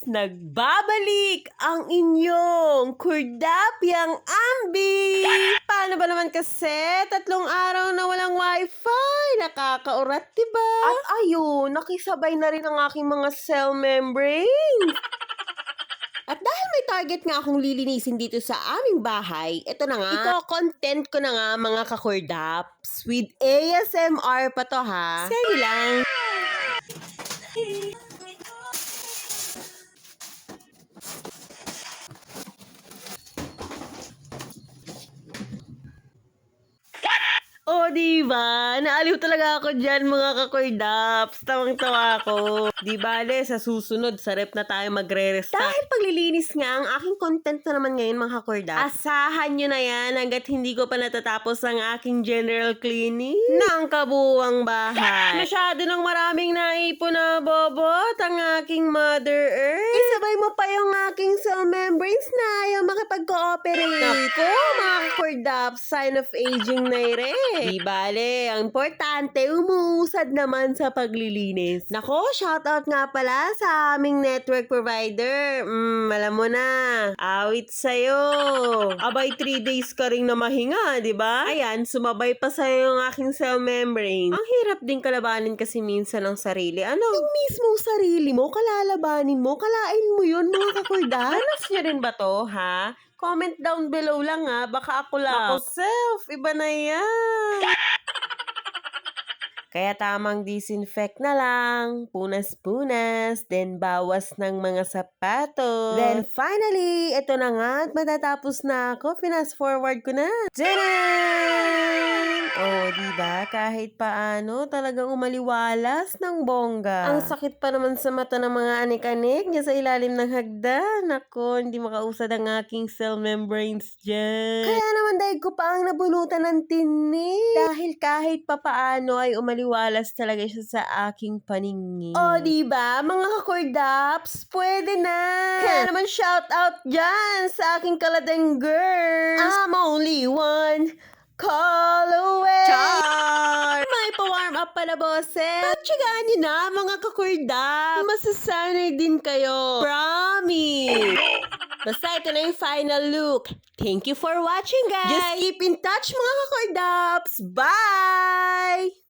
Nagbabalik ang inyong Kordapyang Ambi! Paano ba naman kasi? 3 araw na walang wifi. Nakakaurat, diba? At ayun, nakisabay na rin ang aking mga cell membranes. At dahil may target nga akong lilinisin dito sa aming bahay, ito na nga, iko-content ko na nga mga kakordaps with ASMR pa to ha. Sige lang. Oh, diba? Naaliw talaga ako dyan, mga kakordaps. Tawang-tawa ako. Di bale, sa susunod, sa rep na tayo magre-restart. Dahil paglilinis nga, ang aking content na naman ngayon, mga kakordaps. Asahan nyo na yan hanggat hindi ko pa natatapos ang aking general cleaning ng kabuuang bahay. Masyado nang maraming naipon na bobot ang aking Mother Earth. Isabay mo pa yung aking cell membranes na ayaw makipag-cooperate. Naku, mga kakordaps, sign of aging na rin. Di bale, ang importante, umuusad naman sa paglilinis. Nako, shoutout nga pala sa aming network provider. Alam mo na, awit sa'yo. Abay, 3 days ka rin na mahinga, di ba? Ayan, sumabay pa sa'yo yung aking cell membrane. Ang hirap din kalabanin kasi minsan ng sarili. Ano? Yung mismong sarili mo, kalalabanin mo, kalain mo yun, mga kakordaps. Danas nyo rin ba to, ha? Comment down below lang ha, baka ako lang. Ako self, iba na yan. Kaya tamang disinfect na lang, punas-punas, then bawas ng mga sapatos. Then finally, ito na nga at matatapos na ako, fast forward ko na. Tadaan! Oh, diba? Kahit paano, talagang umaliwalas ng bongga. Ang sakit pa naman sa mata ng mga anik-anik niya sa ilalim ng hagdan. Ako, hindi makausad ang aking cell membranes dyan. Kaya naman dahil ko pa ang nabunutan ng tinik. Dahil kahit papaano ay umaliwalas talaga siya sa aking paningin. Oh, diba? Mga kakordaps, pwede na. Kaya naman shout out dyan sa aking kaladeng girls. I'm only one call away. Char! May pa-warm up pala, boses. Patsagaan nyo na, mga kakordaps. Masasanay din kayo. Promise. Basta ito na yung final look. Thank you for watching, guys. Just keep in touch, mga kakordaps. Bye!